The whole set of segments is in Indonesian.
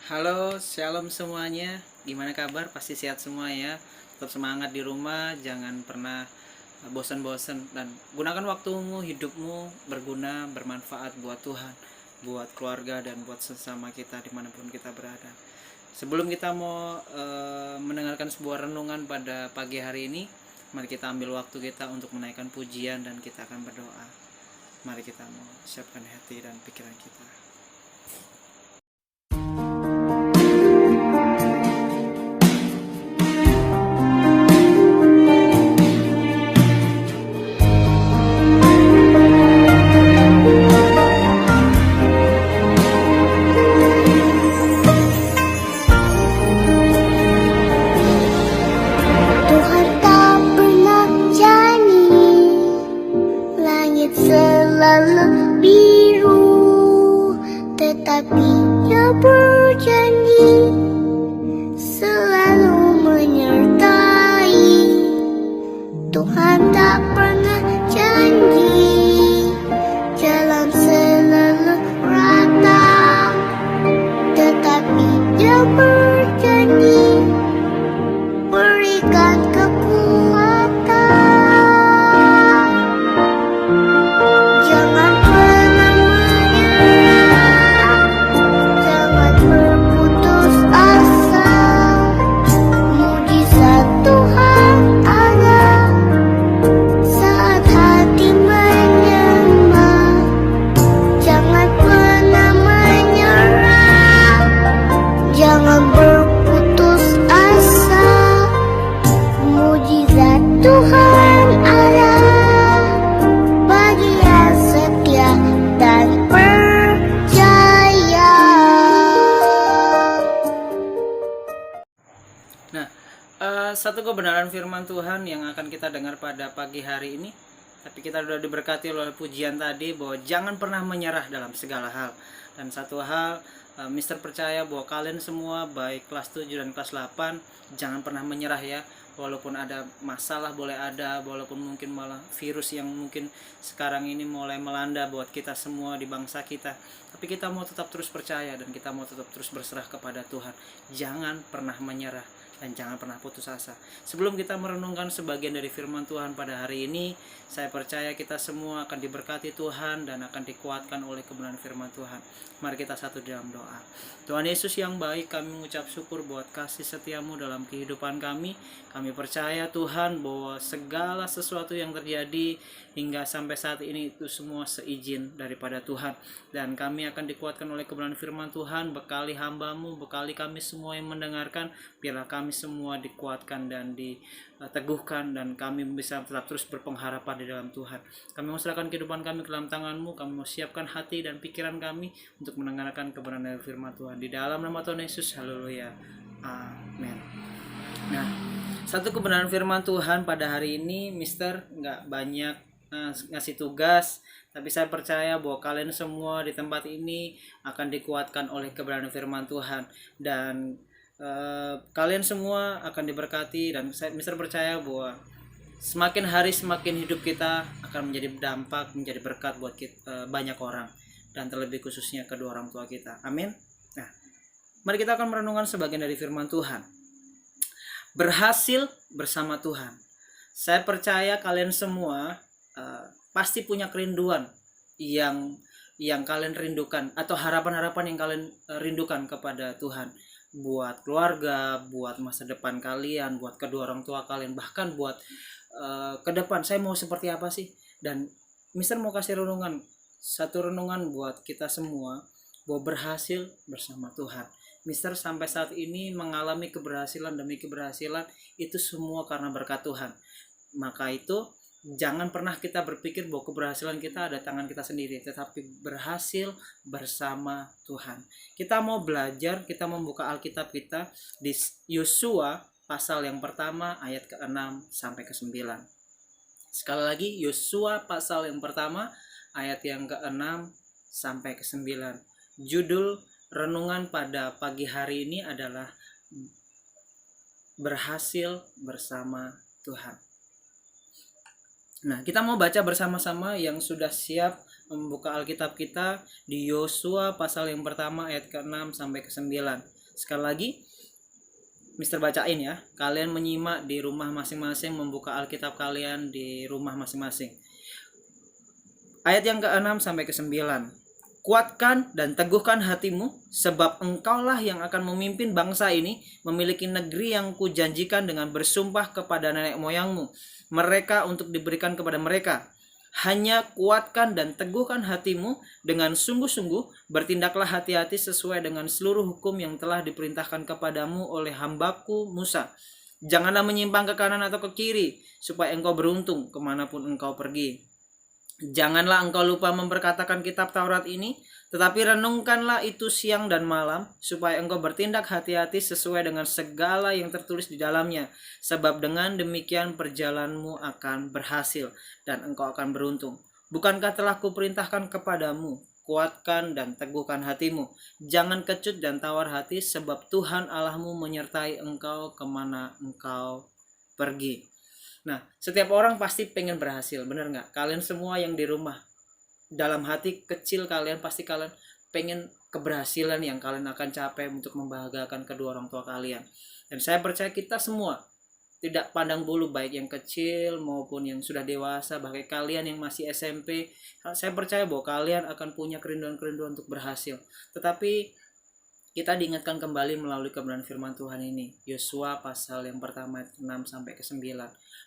Halo, shalom semuanya. Gimana kabar? Pasti sehat semua ya. Tetap semangat di rumah, jangan pernah bosan-bosan dan gunakan waktumu, hidupmu berguna, bermanfaat buat Tuhan, buat keluarga dan buat sesama kita dimanapun kita berada. Sebelum kita mau mendengarkan sebuah renungan pada pagi hari ini, mari kita ambil waktu kita untuk menaikkan pujian dan kita akan berdoa. Mari kita mau siapkan hati dan pikiran kita. Tuhan tak pernah janji, langit selalu biru, tetapi Dia berjanji selalu menyertai. Tuhan tak pernah janji, jalan selalu rata, tetapi Dia berjanji berikan kekuatan. Jangan pernah menyerah, jangan berputus asa. Mujizat Tuhan ada saat hati menyembah. Jangan pernah menyerah, jangan berputus asa. Mujizat Tuhan ada bagi yang setia dan percaya. Nah, satu kebenaran firman Tuhan yang akan kita dengar pada pagi hari ini. Tapi kita sudah diberkati oleh pujian tadi bahwa jangan pernah menyerah dalam segala hal. Dan satu hal, Mister percaya bahwa kalian semua baik kelas 7 dan kelas 8 jangan pernah menyerah ya. Walaupun ada masalah boleh ada, walaupun mungkin malah virus yang mungkin sekarang ini mulai melanda buat kita semua di bangsa kita. Tapi kita mau tetap terus percaya dan kita mau tetap terus berserah kepada Tuhan. Jangan pernah menyerah dan jangan pernah putus asa. Sebelum kita merenungkan sebagian dari firman Tuhan pada hari ini, saya percaya kita semua akan diberkati Tuhan dan akan dikuatkan oleh kebenaran firman Tuhan. Mari kita satu dalam doa. Tuhan Yesus yang baik, kami mengucap syukur buat kasih setiamu dalam kehidupan kami. Kami percaya Tuhan bahwa segala sesuatu yang terjadi hingga sampai saat ini itu semua seizin daripada Tuhan. Dan kami akan dikuatkan oleh kebenaran firman Tuhan, bekali hamba-Mu, bekali kami semua yang mendengarkan, biarlah kami semua dikuatkan dan diteguhkan dan kami bisa tetap terus berpengharapan di dalam Tuhan. Kami mau serahkan kehidupan kami ke dalam tangan-Mu, kami mau siapkan hati dan pikiran kami untuk mendengarkan kebenaran dari firman Tuhan. Di dalam nama Tuhan Yesus, haleluya. Amin. Nah, satu kebenaran firman Tuhan pada hari ini, Mister nggak banyak ngasih tugas, tapi saya percaya bahwa kalian semua di tempat ini akan dikuatkan oleh kebenaran firman Tuhan dan kalian semua akan diberkati dan Mister percaya bahwa semakin hari semakin hidup kita akan menjadi dampak, menjadi berkat buat kita, banyak orang dan terlebih khususnya kedua orang tua kita. Amin. Nah, mari kita akan merenungkan sebagian dari firman Tuhan. Berhasil bersama Tuhan. Saya percaya kalian semua pasti punya kerinduan yang kalian rindukan atau harapan-harapan yang kalian rindukan kepada Tuhan, buat keluarga, buat masa depan kalian, buat kedua orang tua kalian, bahkan buat ke depan saya mau seperti apa sih. Dan Mister mau kasih renungan, satu renungan buat kita semua bahwa berhasil bersama Tuhan. Mister sampai saat ini mengalami keberhasilan demi keberhasilan, itu semua karena berkat Tuhan. Maka itu jangan pernah kita berpikir bahwa keberhasilan kita ada tangan kita sendiri, tetapi berhasil bersama Tuhan. Kita mau belajar, kita membuka Alkitab kita di Yosua pasal yang pertama ayat ke-6 sampai ke-9. Sekali lagi, Yosua pasal yang pertama ayat yang ke-6 sampai ke-9. Judul renungan pada pagi hari ini adalah berhasil bersama Tuhan. Nah, kita mau baca bersama-sama. Yang sudah siap membuka Alkitab kita di Yosua pasal yang pertama ayat ke-6 sampai ke-9. Sekali lagi, Mister bacain ya. Kalian menyimak di rumah masing-masing, membuka Alkitab kalian di rumah masing-masing. Ayat yang ke-6 sampai ke-9. Kuatkan dan teguhkan hatimu, sebab engkaulah yang akan memimpin bangsa ini memiliki negeri yang kujanjikan dengan bersumpah kepada nenek moyangmu, mereka untuk diberikan kepada mereka. Hanya kuatkan dan teguhkan hatimu dengan sungguh-sungguh, bertindaklah hati-hati sesuai dengan seluruh hukum yang telah diperintahkan kepadamu oleh hambaku Musa. Janganlah menyimpang ke kanan atau ke kiri, supaya engkau beruntung kemanapun engkau pergi. Janganlah engkau lupa memperkatakan kitab Taurat ini, tetapi renungkanlah itu siang dan malam, supaya engkau bertindak hati-hati sesuai dengan segala yang tertulis di dalamnya. Sebab dengan demikian perjalananmu akan berhasil, dan engkau akan beruntung. Bukankah telah kuperintahkan kepadamu, kuatkan dan teguhkan hatimu. Jangan kecut dan tawar hati, sebab Tuhan Allahmu menyertai engkau kemana engkau pergi. Nah, setiap orang pasti pengen berhasil, bener nggak? Kalian semua yang di rumah, dalam hati kecil kalian pasti kalian pengen keberhasilan yang kalian akan capai untuk membahagiakan kedua orang tua kalian. Dan saya percaya kita semua, tidak pandang bulu baik yang kecil maupun yang sudah dewasa, bahkan kalian yang masih SMP, saya percaya bahwa kalian akan punya kerinduan-kerinduan untuk berhasil. Tetapi kita diingatkan kembali melalui kebenaran firman Tuhan ini, Yosua pasal yang pertama 6 sampai ke 9,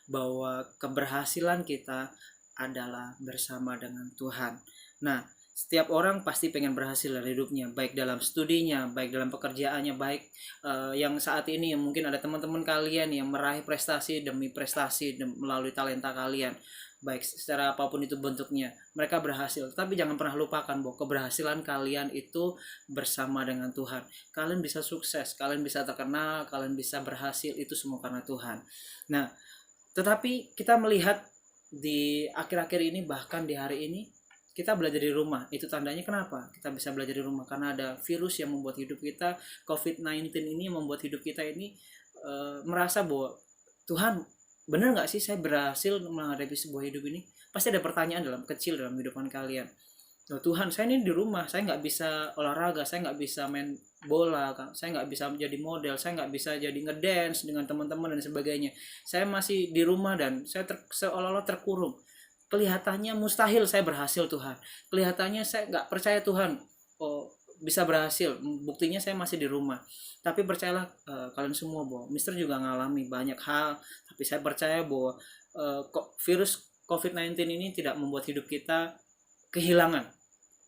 bahwa keberhasilan kita adalah bersama dengan Tuhan. Nah, setiap orang pasti pengen berhasil dalam hidupnya, baik dalam studinya, baik dalam pekerjaannya, baik yang saat ini yang mungkin ada teman-teman kalian yang meraih prestasi demi prestasi melalui talenta kalian, baik secara apapun itu bentuknya, mereka berhasil. Tapi jangan pernah lupakan bahwa keberhasilan kalian itu bersama dengan Tuhan. Kalian bisa sukses, kalian bisa terkenal, kalian bisa berhasil, itu semua karena Tuhan. Nah, tetapi kita melihat di akhir-akhir ini, bahkan di hari ini, kita belajar di rumah. Itu tandanya kenapa kita bisa belajar di rumah, karena ada virus yang membuat hidup kita, COVID-19 ini membuat hidup kita ini merasa bahwa Tuhan, benar nggak sih saya berhasil menghadapi sebuah hidup ini? Pasti ada pertanyaan dalam kehidupan kalian. Loh, Tuhan, saya ini di rumah, saya nggak bisa olahraga, saya nggak bisa main bola, saya nggak bisa menjadi model, saya nggak bisa jadi ngedance dengan teman-teman dan sebagainya. Saya masih di rumah dan saya seolah-olah terkurung. Kelihatannya mustahil saya berhasil, Tuhan. Kelihatannya saya nggak percaya Tuhan bisa berhasil. Buktinya saya masih di rumah. Tapi percayalah kalian semua bahwa Mister juga ngalami banyak hal. Tapi saya percaya bahwa virus COVID-19 ini tidak membuat hidup kita kehilangan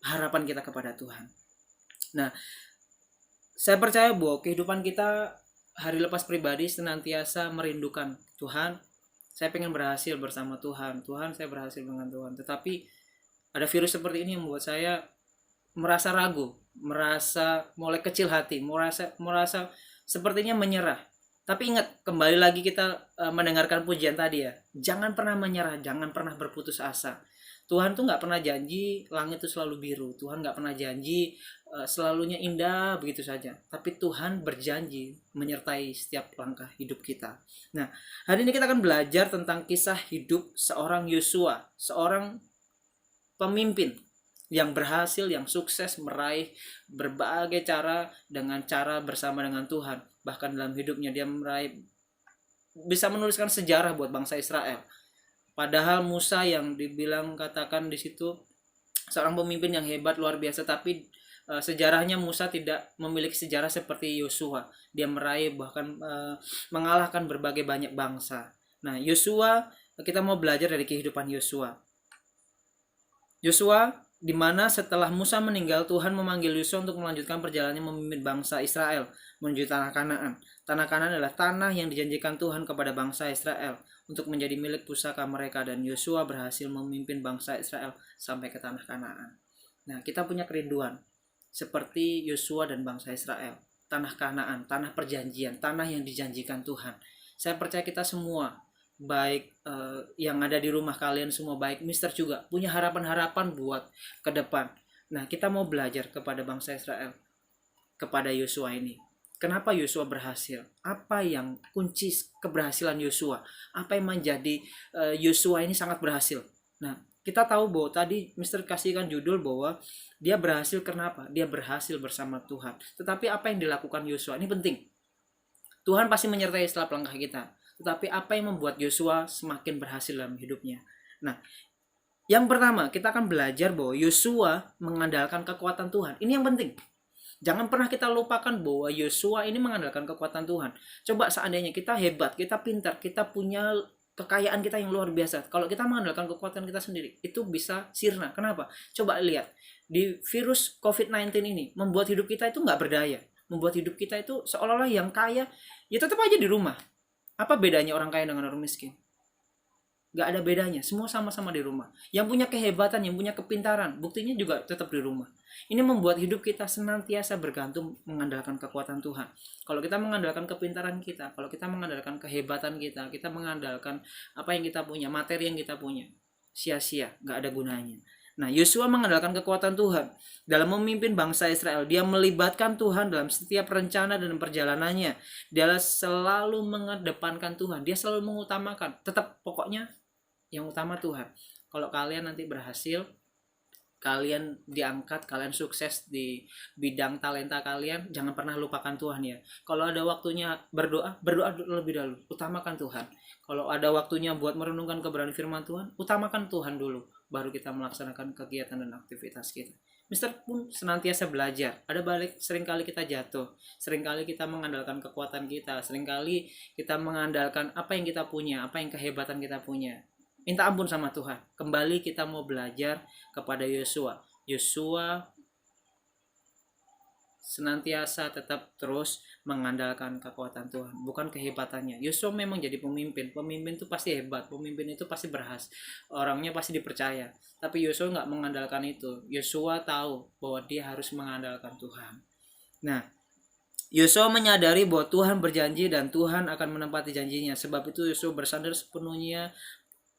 harapan kita kepada Tuhan. Nah, saya percaya bahwa kehidupan kita hari lepas pribadi senantiasa merindukan Tuhan. Saya pengen berhasil bersama Tuhan. Tuhan, saya berhasil dengan Tuhan. Tetapi ada virus seperti ini yang membuat saya merasa ragu, merasa mulai kecil hati, merasa sepertinya menyerah. Tapi ingat, kembali lagi kita mendengarkan pujian tadi ya. Jangan pernah menyerah, jangan pernah berputus asa. Tuhan tuh nggak pernah janji langit itu selalu biru. Tuhan nggak pernah janji selalunya indah begitu saja. Tapi Tuhan berjanji menyertai setiap langkah hidup kita. Nah, hari ini kita akan belajar tentang kisah hidup seorang Yosua, seorang pemimpin yang berhasil, yang sukses meraih berbagai cara dengan cara bersama dengan Tuhan. Bahkan dalam hidupnya dia bisa menuliskan sejarah buat bangsa Israel. Padahal Musa yang dibilang katakan di situ seorang pemimpin yang hebat luar biasa, tapi sejarahnya Musa tidak memiliki sejarah seperti Yosua. Dia meraih bahkan mengalahkan berbagai banyak bangsa. Nah, Yosua, kita mau belajar dari kehidupan Yosua. Yosua, di mana setelah Musa meninggal, Tuhan memanggil Yosua untuk melanjutkan perjalanannya memimpin bangsa Israel menuju tanah Kanaan. Tanah Kanaan adalah tanah yang dijanjikan Tuhan kepada bangsa Israel untuk menjadi milik pusaka mereka, dan Yosua berhasil memimpin bangsa Israel sampai ke tanah Kanaan. Nah, kita punya kerinduan seperti Yosua dan bangsa Israel. Tanah Kanaan, tanah perjanjian, tanah yang dijanjikan Tuhan. Saya percaya kita semua, baik yang ada di rumah kalian semua, baik Mister juga, punya harapan-harapan buat ke depan. Nah, kita mau belajar kepada bangsa Israel, kepada Yosua ini. Kenapa Yosua berhasil? Apa yang kunci keberhasilan Yosua? Apa yang menjadi Yosua ini sangat berhasil? Nah, Kita tahu bahwa tadi Mister kasihkan judul bahwa dia berhasil karena apa? Dia berhasil bersama Tuhan. Tetapi apa yang dilakukan Yosua ini penting. Tuhan pasti menyertai setiap langkah kita. Tetapi apa yang membuat Yosua semakin berhasil dalam hidupnya? Nah, yang pertama kita akan belajar bahwa Yosua mengandalkan kekuatan Tuhan. Ini yang penting. Jangan pernah kita lupakan bahwa Yosua ini mengandalkan kekuatan Tuhan. Coba seandainya kita hebat, kita pintar, kita punya kekayaan kita yang luar biasa. Kalau kita mengandalkan kekuatan kita sendiri, itu bisa sirna. Kenapa? Coba lihat. Di virus COVID-19 ini, membuat hidup kita itu nggak berdaya. Membuat hidup kita itu seolah-olah yang kaya, ya tetap aja di rumah. Apa bedanya orang kaya dengan orang miskin? Nggak ada bedanya. Semua sama-sama di rumah. Yang punya kehebatan, yang punya kepintaran, buktinya juga tetap di rumah. Ini membuat hidup kita senantiasa bergantung mengandalkan kekuatan Tuhan. Kalau kita mengandalkan kepintaran kita, kalau kita mengandalkan kehebatan kita, kita mengandalkan apa yang kita punya, materi yang kita punya, sia-sia, nggak ada gunanya. Nah, Yosua mengandalkan kekuatan Tuhan dalam memimpin bangsa Israel. Dia melibatkan Tuhan dalam setiap rencana dan perjalanannya. Dia selalu mengedepankan Tuhan. Dia selalu mengutamakan. Tetap pokoknya yang utama Tuhan. Kalau kalian nanti berhasil, kalian diangkat, kalian sukses di bidang talenta kalian, jangan pernah lupakan Tuhan ya. Kalau ada waktunya berdoa lebih dahulu, utamakan Tuhan. Kalau ada waktunya buat merenungkan kebenaran firman Tuhan, utamakan Tuhan dulu, baru kita melaksanakan kegiatan dan aktivitas kita. Mister pun senantiasa belajar. Ada balik, seringkali kita jatuh, seringkali kita mengandalkan kekuatan kita, seringkali kita mengandalkan apa yang kita punya, apa yang kehebatan kita punya. Minta ampun sama Tuhan. Kembali kita mau belajar kepada Yosua. Yosua senantiasa tetap terus mengandalkan kekuatan Tuhan, bukan kehebatannya. Yosua memang jadi pemimpin. Pemimpin itu pasti hebat. Pemimpin itu pasti berhasil. Orangnya pasti dipercaya. Tapi Yosua nggak mengandalkan itu. Yosua tahu bahwa dia harus mengandalkan Tuhan. Nah, Yosua menyadari bahwa Tuhan berjanji dan Tuhan akan menepati janjinya. Sebab itu Yosua bersandar sepenuhnya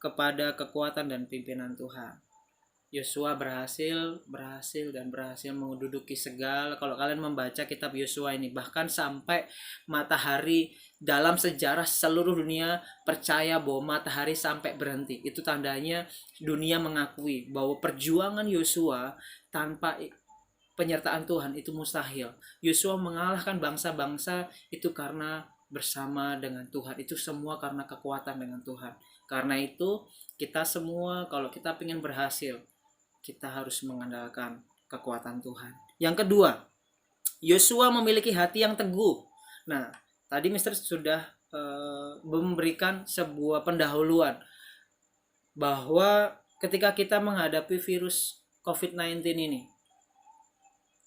kepada kekuatan dan pimpinan Tuhan. Yosua berhasil menduduki segala. Kalau kalian membaca kitab Yosua ini, bahkan sampai matahari dalam sejarah seluruh dunia percaya bahwa matahari sampai berhenti. Itu tandanya dunia mengakui bahwa perjuangan Yosua tanpa penyertaan Tuhan itu mustahil. Yosua mengalahkan bangsa-bangsa itu karena bersama dengan Tuhan. Itu semua karena kekuatan dengan Tuhan. Karena itu kita semua kalau kita ingin berhasil, kita harus mengandalkan kekuatan Tuhan. Yang kedua, Yosua memiliki hati yang teguh. Nah, tadi Mister sudah memberikan sebuah pendahuluan bahwa ketika kita menghadapi virus COVID-19 ini,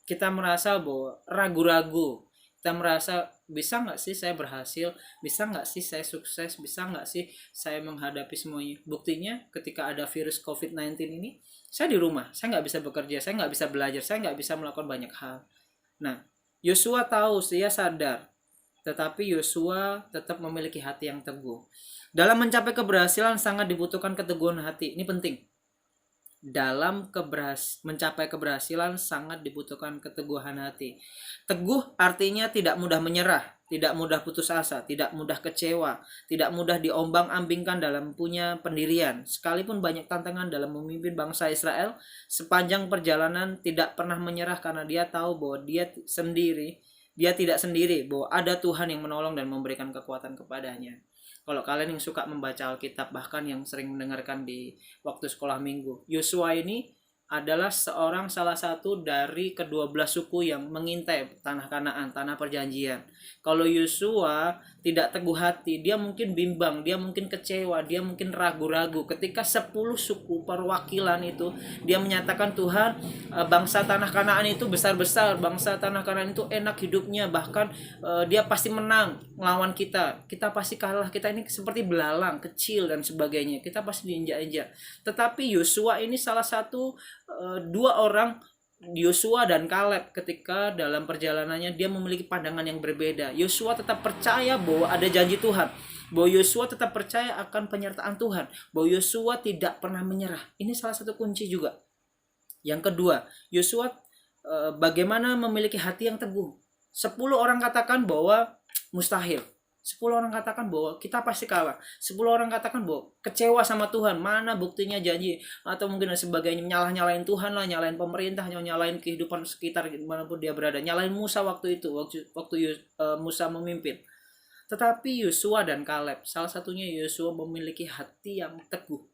kita merasa bahwa ragu-ragu. Kita merasa, bisa nggak sih saya berhasil? Bisa nggak sih saya sukses? Bisa nggak sih saya menghadapi semuanya? Buktinya ketika ada virus COVID-19 ini, saya di rumah. Saya nggak bisa bekerja, saya nggak bisa belajar, saya nggak bisa melakukan banyak hal. Nah, Yosua tahu, dia sadar. Tetapi Yosua tetap memiliki hati yang teguh. Dalam mencapai keberhasilan sangat dibutuhkan keteguhan hati. Ini penting. Dalam mencapai keberhasilan sangat dibutuhkan keteguhan hati. Teguh artinya tidak mudah menyerah, tidak mudah putus asa, tidak mudah kecewa, tidak mudah diombang-ambingkan dalam punya pendirian. Sekalipun banyak tantangan dalam memimpin bangsa Israel, sepanjang perjalanan tidak pernah menyerah karena dia tahu bahwa dia tidak sendiri, bahwa ada Tuhan yang menolong dan memberikan kekuatan kepadanya. Kalau kalian yang suka membaca Alkitab, bahkan yang sering mendengarkan di waktu sekolah minggu, Yosua ini adalah salah satu dari ke-12 suku yang mengintai tanah Kanaan, tanah perjanjian. Kalau Yosua tidak teguh hati, dia mungkin bimbang, dia mungkin kecewa, dia mungkin ragu-ragu. Ketika 10 suku perwakilan itu, dia menyatakan Tuhan, bangsa tanah Kanaan itu besar-besar, bangsa tanah Kanaan itu enak hidupnya, bahkan dia pasti menang melawan kita. Kita pasti kalah, kita ini seperti belalang, kecil dan sebagainya. Kita pasti diinjak-injak. Tetapi Yosua ini salah satu dua orang, Yosua dan Kaleb, ketika dalam perjalanannya dia memiliki pandangan yang berbeda. Yosua tetap percaya bahwa ada janji Tuhan, bahwa Yosua tetap percaya akan penyertaan Tuhan, bahwa Yosua tidak pernah menyerah. Ini salah satu kunci juga. Yang kedua, Yosua bagaimana memiliki hati yang teguh. 10 orang katakan bahwa mustahil. 10 orang katakan bahwa kita pasti kalah. 10 orang katakan bahwa kecewa sama Tuhan. Mana buktinya janji? Atau mungkin dan sebagainya. Nyalain Tuhan lah, nyalain pemerintah, nyalain kehidupan sekitar dimanapun dia berada. Nyalain Musa waktu itu, waktu Musa memimpin. Tetapi Yosua dan Kaleb, salah satunya Yosua memiliki hati yang teguh.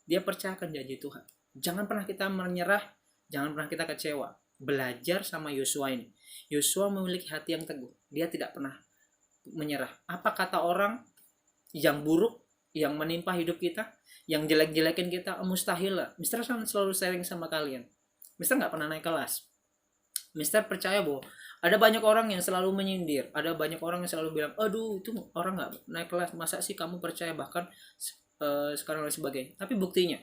Dia percayakan janji Tuhan. Jangan pernah kita menyerah, jangan pernah kita kecewa. Belajar sama Yosua ini. Yosua memiliki hati yang teguh. Dia tidak pernah menyerah. Apa kata orang yang buruk yang menimpa hidup kita, yang jelek-jelekin kita, mustahil lah. Mister selalu sharing sama kalian. Mister nggak pernah naik kelas. Mister percaya bahwa ada banyak orang yang selalu menyindir, ada banyak orang yang selalu bilang, aduh itu orang nggak naik kelas, masa sih kamu percaya, bahkan sekarang dan sebagainya. Tapi buktinya,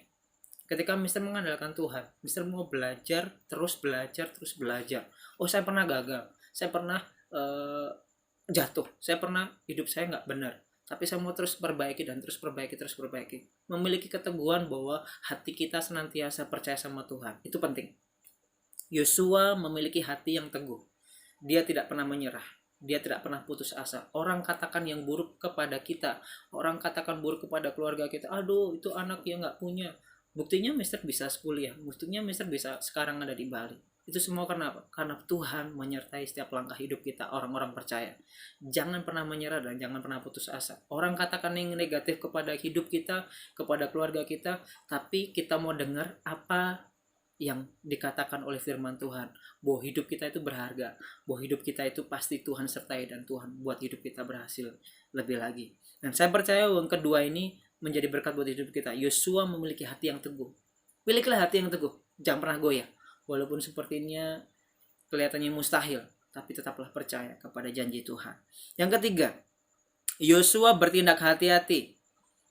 ketika Mister mengandalkan Tuhan, Mister mau belajar, terus belajar. Oh, saya pernah gagal, saya pernah jatuh, saya pernah hidup saya nggak benar, tapi saya mau terus perbaiki dan terus perbaiki. Memiliki keteguhan bahwa hati kita senantiasa percaya sama Tuhan, itu penting. Yosua memiliki hati yang teguh. Dia tidak pernah menyerah. Dia tidak pernah putus asa. Orang katakan yang buruk kepada kita, orang katakan buruk kepada keluarga kita, aduh itu anak yang nggak punya. Buktinya Mister bisa kuliah, buktinya Mister bisa sekarang ada di Bali. Itu semua karena apa? Karena Tuhan menyertai setiap langkah hidup kita, orang-orang percaya. Jangan pernah menyerah dan jangan pernah putus asa. Orang katakan yang negatif kepada hidup kita, kepada keluarga kita, tapi kita mau dengar apa yang dikatakan oleh firman Tuhan, bahwa hidup kita itu berharga, bahwa hidup kita itu pasti Tuhan sertai dan Tuhan buat hidup kita berhasil lebih lagi. Dan saya percaya yang kedua ini menjadi berkat buat hidup kita. Yosua memiliki hati yang teguh. Pilihlah hati yang teguh, jangan pernah goyah. Walaupun sepertinya kelihatannya mustahil, tapi tetaplah percaya kepada janji Tuhan. Yang ketiga, Yosua bertindak hati-hati.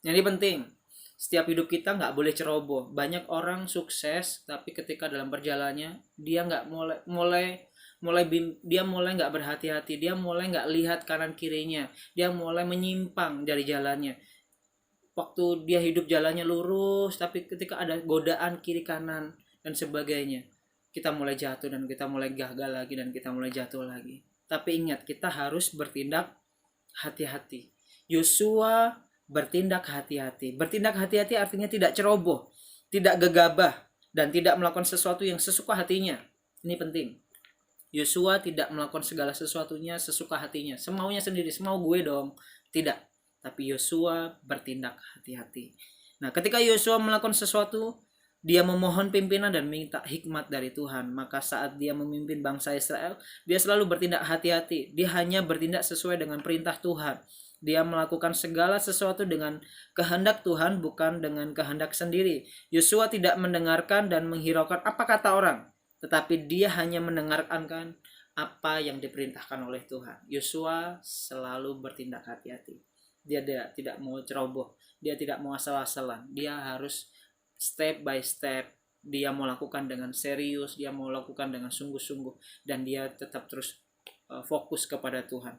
Ini penting. Setiap hidup kita nggak boleh ceroboh. Banyak orang sukses, tapi ketika dalam perjalanannya dia nggak mulai nggak berhati-hati. Dia mulai nggak lihat kanan kirinya. Dia mulai menyimpang dari jalannya. Waktu dia hidup jalannya lurus, tapi ketika ada godaan kiri kanan dan sebagainya, kita mulai jatuh dan kita mulai gagal lagi dan kita mulai jatuh lagi. Tapi ingat, kita harus bertindak hati-hati. Yosua bertindak hati-hati. Bertindak hati-hati artinya tidak ceroboh, tidak gegabah, dan tidak melakukan sesuatu yang sesuka hatinya. Ini penting. Yosua tidak melakukan segala sesuatunya sesuka hatinya, semaunya sendiri, semau gue dong. Tidak. Tapi Yosua bertindak hati-hati. Nah, ketika Yosua melakukan sesuatu, dia memohon pimpinan dan minta hikmat dari Tuhan. Maka saat dia memimpin bangsa Israel, dia selalu bertindak hati-hati. Dia hanya bertindak sesuai dengan perintah Tuhan. Dia melakukan segala sesuatu dengan kehendak Tuhan, bukan dengan kehendak sendiri. Yosua tidak mendengarkan dan menghiraukan apa kata orang, tetapi dia hanya mendengarkan apa yang diperintahkan oleh Tuhan. Yosua selalu bertindak hati-hati. Dia tidak mau ceroboh, dia tidak mau asal-asalan. Dia harus step by step. Dia mau lakukan dengan serius, dia mau lakukan dengan sungguh-sungguh, dan dia tetap terus fokus kepada Tuhan.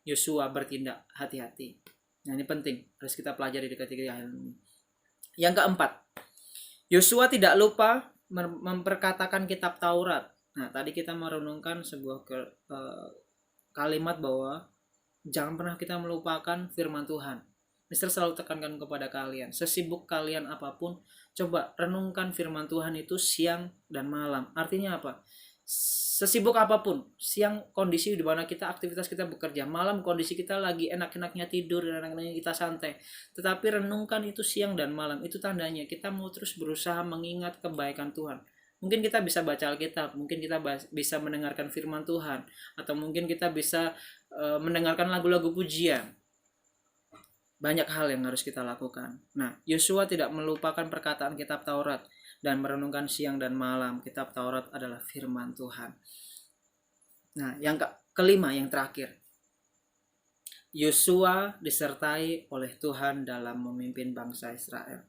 Yosua bertindak hati-hati. Nah, ini penting, harus kita pelajari di ketiga hal ini. Yang keempat, Yosua tidak lupa memperkatakan kitab Taurat. Nah, tadi kita merenungkan sebuah kalimat bahwa jangan pernah kita melupakan firman Tuhan. Mister selalu tekankan kepada kalian, sesibuk kalian apapun, coba renungkan firman Tuhan itu siang dan malam. Artinya apa? Sesibuk apapun, siang kondisi di mana aktivitas kita bekerja, malam kondisi kita lagi enak-enaknya tidur dan enak-enaknya kita santai. Tetapi renungkan itu siang dan malam, itu tandanya kita mau terus berusaha mengingat kebaikan Tuhan. Mungkin kita bisa baca Alkitab, mungkin kita bisa mendengarkan firman Tuhan, atau mungkin kita bisa mendengarkan lagu-lagu pujian. Banyak hal yang harus kita lakukan. Nah, Yosua tidak melupakan perkataan kitab Taurat dan merenungkan siang dan malam. Kitab Taurat adalah firman Tuhan. Nah, yang kelima, yang terakhir, Yosua disertai oleh Tuhan dalam memimpin bangsa Israel,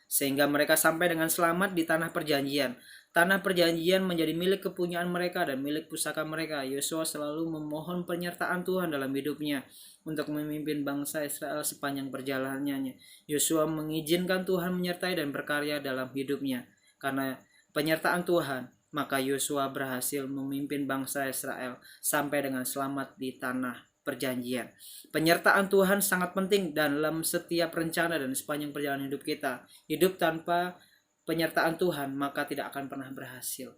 sehingga mereka sampai dengan selamat di tanah perjanjian. Tanah perjanjian menjadi milik kepunyaan mereka dan milik pusaka mereka. Yosua selalu memohon penyertaan Tuhan dalam hidupnya untuk memimpin bangsa Israel sepanjang perjalanannya. Yosua mengizinkan Tuhan menyertai dan berkarya dalam hidupnya. Karena penyertaan Tuhan, maka Yosua berhasil memimpin bangsa Israel sampai dengan selamat di tanah perjanjian. Penyertaan Tuhan sangat penting dalam setiap rencana dan sepanjang perjalanan hidup kita. Hidup tanpa penyertaan Tuhan maka tidak akan pernah berhasil.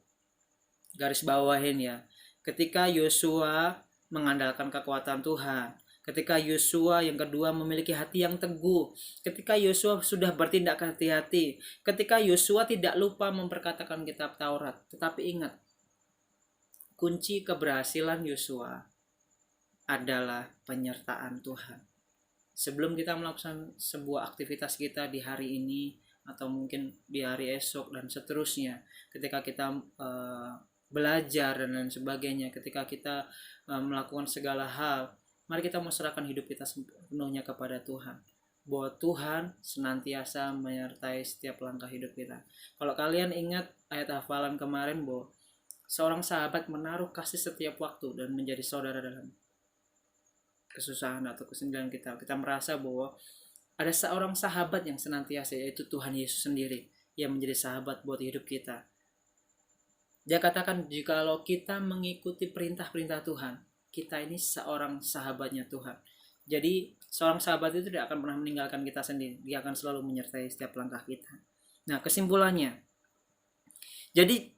Garis bawahin ya, ketika Yosua mengandalkan kekuatan Tuhan, ketika Yosua yang kedua memiliki hati yang teguh, ketika Yosua sudah bertindak hati-hati, ketika Yosua tidak lupa memperkatakan kitab Taurat. Tetapi ingat, kunci keberhasilan Yosua adalah penyertaan Tuhan. Sebelum kita melakukan sebuah aktivitas kita di hari ini atau mungkin di hari esok dan seterusnya, ketika kita belajar dan lain sebagainya, ketika kita melakukan segala hal, mari kita serahkan hidup kita sepenuhnya kepada Tuhan, bahwa Tuhan senantiasa menyertai setiap langkah hidup kita. Kalau kalian ingat ayat hafalan kemarin, bahwa seorang sahabat menaruh kasih setiap waktu dan menjadi saudara dalam kesusahan atau kesenjangan kita. Kita merasa bahwa ada seorang sahabat yang senantiasa, yaitu Tuhan Yesus sendiri, yang menjadi sahabat buat hidup kita. Dia katakan, jikalau kita mengikuti perintah-perintah Tuhan, kita ini seorang sahabatnya Tuhan. Jadi seorang sahabat itu tidak akan pernah meninggalkan kita sendiri. Dia akan selalu menyertai setiap langkah kita. Nah, kesimpulannya, jadi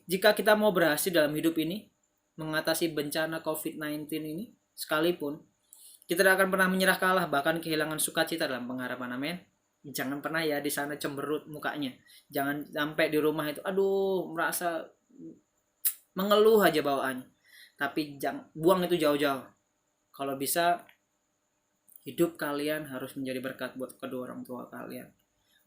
jika kita mau berhasil dalam hidup ini, mengatasi bencana COVID-19 ini, sekalipun kita tidak akan pernah menyerah kalah, bahkan kehilangan sukacita dalam pengharapan. Amin. Jangan pernah ya di sana cemberut mukanya. Jangan sampai di rumah itu merasa mengeluh aja bawaannya. Tapi buang itu jauh-jauh. Kalau bisa, hidup kalian harus menjadi berkat buat kedua orang tua kalian.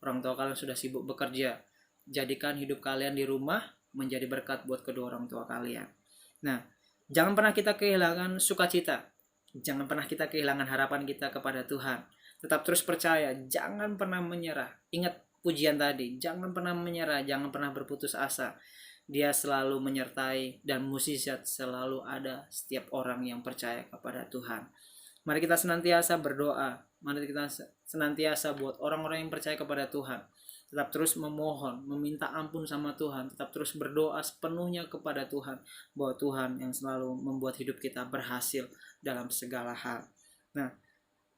Orang tua kalian sudah sibuk bekerja, jadikan hidup kalian di rumah menjadi berkat buat kedua orang tua kalian. Nah, jangan pernah kita kehilangan sukacita. Jangan pernah kita kehilangan harapan kita kepada Tuhan. Tetap terus percaya, jangan pernah menyerah. Ingat pujian tadi, jangan pernah menyerah, jangan pernah berputus asa. Dia selalu menyertai dan mukjizat selalu ada setiap orang yang percaya kepada Tuhan. Mari kita senantiasa berdoa. Mari kita senantiasa buat orang-orang yang percaya kepada Tuhan. Tetap terus memohon, meminta ampun sama Tuhan. Tetap terus berdoa sepenuhnya kepada Tuhan, bahwa Tuhan yang selalu membuat hidup kita berhasil dalam segala hal. Nah,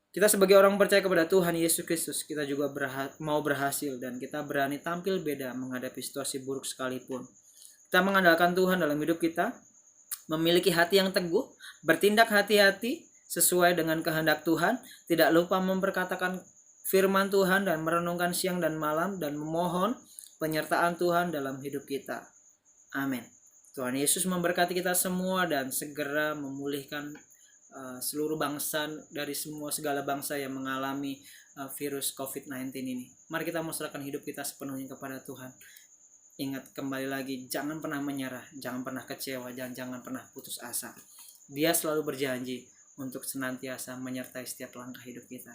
kita sebagai orang percaya kepada Tuhan Yesus Kristus, kita juga mau berhasil dan kita berani tampil beda menghadapi situasi buruk sekalipun. Kita mengandalkan Tuhan dalam hidup kita, memiliki hati yang teguh, bertindak hati-hati sesuai dengan kehendak Tuhan, tidak lupa memperkatakan firman Tuhan dan merenungkan siang dan malam, dan memohon penyertaan Tuhan dalam hidup kita. Amin. Tuhan Yesus memberkati kita semua dan segera memulihkan seluruh bangsa dari segala bangsa yang mengalami virus COVID-19 ini. Mari kita serahkan hidup kita sepenuhnya kepada Tuhan. Ingat kembali lagi, jangan pernah menyerah, jangan pernah kecewa, jangan pernah putus asa. Dia selalu berjanji untuk senantiasa menyertai setiap langkah hidup kita.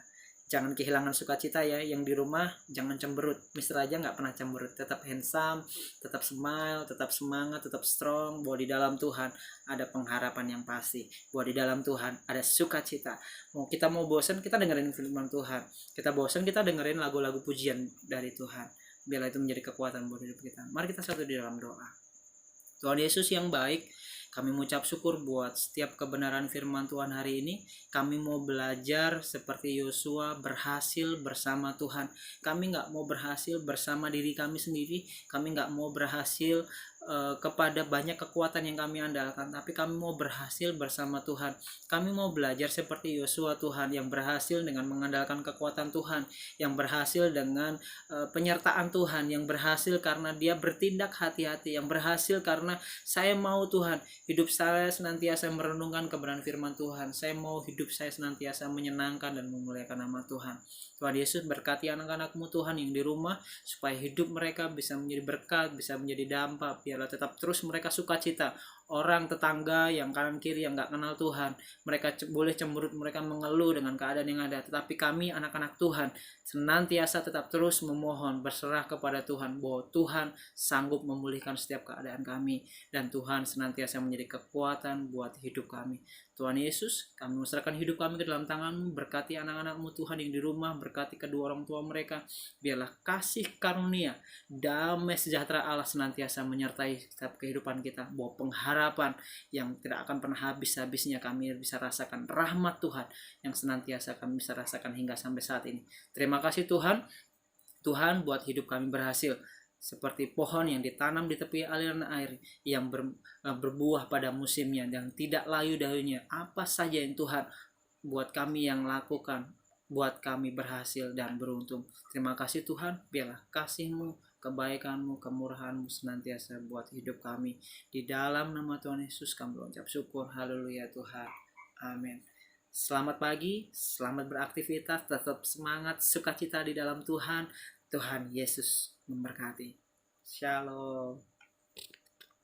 Jangan kehilangan sukacita ya, yang di rumah jangan cemberut. Mister aja nggak pernah cemberut, tetap handsome, tetap smile, tetap semangat, tetap strong. Bahwa di dalam Tuhan ada pengharapan yang pasti, bahwa di dalam Tuhan ada sukacita. Kita mau bosan, kita dengerin firman Tuhan. Kita bosan, kita dengerin lagu-lagu pujian dari Tuhan. Biarlah itu menjadi kekuatan buat hidup kita. Mari kita satu di dalam doa. Tuhan Yesus yang baik, kami mengucap syukur buat setiap kebenaran firman Tuhan hari ini. Kami mau belajar seperti Yosua, berhasil bersama Tuhan. Kami gak mau berhasil bersama diri kami sendiri. Kami gak mau berhasil kepada banyak kekuatan yang kami andalkan, tapi kami mau berhasil bersama Tuhan. Kami mau belajar seperti Yosua Tuhan, yang berhasil dengan mengandalkan kekuatan Tuhan, yang berhasil dengan penyertaan Tuhan, yang berhasil karena dia bertindak hati-hati, yang berhasil karena saya mau Tuhan, hidup saya senantiasa merenungkan kebenaran firman Tuhan. Saya mau hidup saya senantiasa menyenangkan dan memuliakan nama Tuhan. Tuhan Yesus berkati anak-anak-Mu Tuhan yang di rumah, supaya hidup mereka bisa menjadi berkat, bisa menjadi dampak. Biarlah tetap terus mereka sukacita. Orang tetangga yang kanan kiri yang gak kenal Tuhan, mereka boleh cemberut, mereka mengeluh dengan keadaan yang ada. Tetapi kami anak-anak Tuhan senantiasa tetap terus memohon, berserah kepada Tuhan, bahwa Tuhan sanggup memulihkan setiap keadaan kami, dan Tuhan senantiasa menjadi kekuatan buat hidup kami. Tuhan Yesus, kami menyerahkan hidup kami ke dalam tangan-Mu. Berkati anak-anak-Mu Tuhan yang di rumah, berkati kedua orang tua mereka. Biarlah kasih karunia, damai sejahtera Allah senantiasa menyertai setiap kehidupan kita, bahwa pengharapan yang tidak akan pernah habis-habisnya. Kami bisa rasakan rahmat Tuhan yang senantiasa kami bisa rasakan hingga sampai saat ini. Terima kasih Tuhan. Tuhan buat hidup kami berhasil seperti pohon yang ditanam di tepi aliran air yang berbuah pada musimnya dan tidak layu daunnya. Apa saja yang Tuhan buat kami yang lakukan, buat kami berhasil dan beruntung. Terima kasih Tuhan, biarlah kasih-Mu, kebaikan-Mu, kemurahan-Mu senantiasa buat hidup kami. Di dalam nama Tuhan Yesus kami mengucap syukur. Haleluya Tuhan. Amin. Selamat pagi, selamat beraktivitas, tetap semangat, sukacita di dalam Tuhan. Tuhan Yesus memberkati. Shalom.